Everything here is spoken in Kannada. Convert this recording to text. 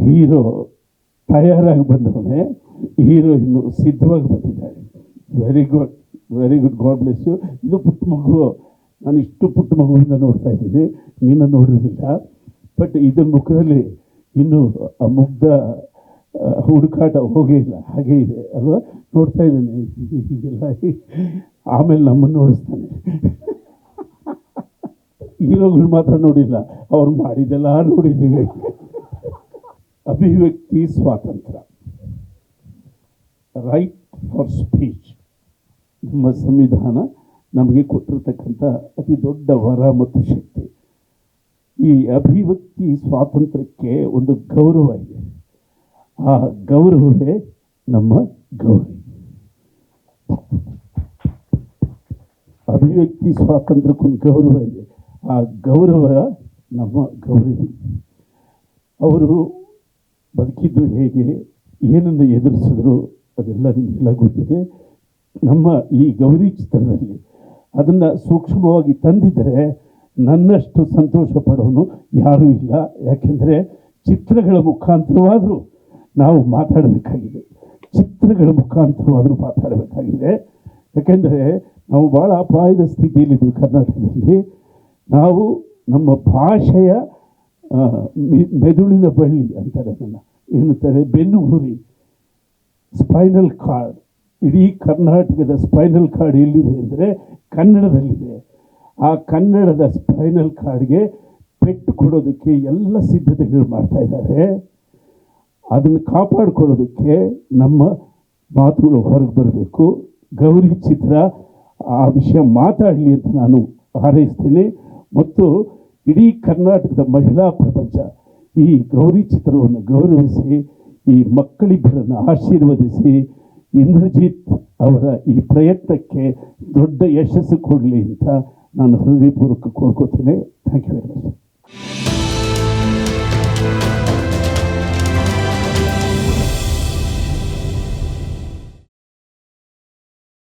ಹೀರೋ ತಯಾರಾಗಿ ಬಂದವನೇ, ಹೀರೋ ಇನ್ನು ಸಿದ್ಧವಾಗಿ ಬಂದಿದ್ದಾರೆ. Very good, very good, God bless you. ಇದು ಪುಟ್ಟ ಮಗು, ನಾನು ಇಷ್ಟು ಪುಟ್ಟ ಮಗುವಿಂದ ನೋಡ್ತಾ ಇದ್ದೀನಿ, ನೀನು ನೋಡಿರಲಿಲ್ಲ. ಬಟ್ ಇದರ ಮುಖದಲ್ಲಿ ಇನ್ನೂ ಆ ಮುಗ್ಧ ಹುಡುಕಾಟ ಹೋಗೇ ಇಲ್ಲ, ಹಾಗೇ ಇದೆ ಅಲ್ವಾ? ನೋಡ್ತಾ ಇದ್ದೇನೆ ಹೀಗೆಲ್ಲ. ಆಮೇಲೆ ನಮ್ಮನ್ನು ನೋಡಿಸ್ತಾನೆ. ಹೀರೋಗಳು ಮಾತ್ರ ನೋಡಿಲ್ಲ, ಅವ್ರು ಮಾಡಿದೆಲ್ಲ ನೋಡಿದ್ದೀವಿ. ಅಭಿವ್ಯಕ್ತಿ ಸ್ವಾತಂತ್ರ್ಯ, ರೈಟ್ ಫಾರ್ ಸ್ಪೀಚ್, ನಮ್ಮ ಸಂವಿಧಾನ ನಮಗೆ ಕೊಟ್ಟಿರ್ತಕ್ಕಂಥ ಅತಿ ದೊಡ್ಡ ವರ ಮತ್ತು ಶಕ್ತಿ. ಈ ಅಭಿವ್ಯಕ್ತಿ ಸ್ವಾತಂತ್ರ್ಯಕ್ಕೆ ಒಂದು ಗೌರವ ಇದೆ. ಆ ಗೌರವವೇ ನಮ್ಮ ಗೌರಿ. ಅಭಿವ್ಯಕ್ತಿ ಸ್ವಾತಂತ್ರ್ಯಕ್ಕೊಂದು ಗೌರವ ಇದೆ, ಆ ಗೌರವ ನಮ್ಮ ಗೌರಿ. ಅವರು ಬದುಕಿದ್ದು ಹೇಗೆ, ಏನನ್ನು ಎದುರಿಸಿದ್ರು ಅದೆಲ್ಲ ನಿಮಗೆಲ್ಲ ಗೊತ್ತಿದೆ. ನಮ್ಮ ಈ ಗೌರಿ ಚಿತ್ರದಲ್ಲಿ ಅದನ್ನು ಸೂಕ್ಷ್ಮವಾಗಿ ತಂದಿದ್ದರೆ ನನ್ನಷ್ಟು ಸಂತೋಷ ಪಡೋನು ಯಾರೂ ಇಲ್ಲ. ಯಾಕೆಂದರೆ ಚಿತ್ರಗಳ ಮುಖಾಂತರವಾದರೂ ನಾವು ಮಾತಾಡಬೇಕಾಗಿದೆ, ಚಿತ್ರಗಳ ಮುಖಾಂತರವಾದರೂ ಮಾತಾಡಬೇಕಾಗಿದೆ. ಯಾಕೆಂದರೆ ನಾವು ಭಾಳ ಅಪಾಯದ ಸ್ಥಿತಿಯಲ್ಲಿದ್ದೀವಿ ಕರ್ನಾಟಕದಲ್ಲಿ. ನಾವು ನಮ್ಮ ಭಾಷೆಯ ಮೆದುಳಿನ ಬಳ್ಳಿ ಅಂತಾರೆ, ನನ್ನ ಏನಂತಾರೆ, ಬೆನ್ನುಹುರಿ, ಸ್ಪೈನಲ್ ಕಾರ್ಡ್. ಇಡೀ ಕರ್ನಾಟಕದ ಸ್ಪೈನಲ್ ಕಾರ್ಡ್ ಎಲ್ಲಿದೆ ಅಂದರೆ ಕನ್ನಡದಲ್ಲಿದೆ. ಆ ಕನ್ನಡದ ಸ್ಪೈನಲ್ ಕಾರ್ಡ್ಗೆ ಪೆಟ್ಟು ಕೊಡೋದಕ್ಕೆ ಎಲ್ಲ ಸಿದ್ಧತೆಗಳು ಮಾಡ್ತಾ ಇದ್ದಾರೆ. ಅದನ್ನು ಕಾಪಾಡಿಕೊಳ್ಳೋದಕ್ಕೆ ನಮ್ಮ ಮಾತುಗಳು ಹೊರಗೆ ಬರಬೇಕು. ಗೌರಿ ಚಿತ್ರ ಆ ವಿಷಯ ಮಾತಾಡಲಿ ಅಂತ ನಾನು ಹಾರೈಸ್ತೀನಿ. ಮತ್ತು ಇಡೀ ಕರ್ನಾಟಕದ ಮಹಿಳಾ ಪ್ರಪಂಚ ಈ ಗೌರಿ ಚಿತ್ರವನ್ನು ಗೌರವಿಸಿ, ಈ ಮಕ್ಕಳಿಬ್ಬರನ್ನು ಆಶೀರ್ವದಿಸಿ, ಇಂದ್ರಜಿತ್ ಅವರ ಈ ಪ್ರಯತ್ನಕ್ಕೆ ದೊಡ್ಡ ಯಶಸ್ಸು ಕೊಡಲಿ ಅಂತ ನಾನು ಹೃದಯಪೂರ್ವಕ ಕೋರ್ಕೋತೇನೆ. Thank you very much.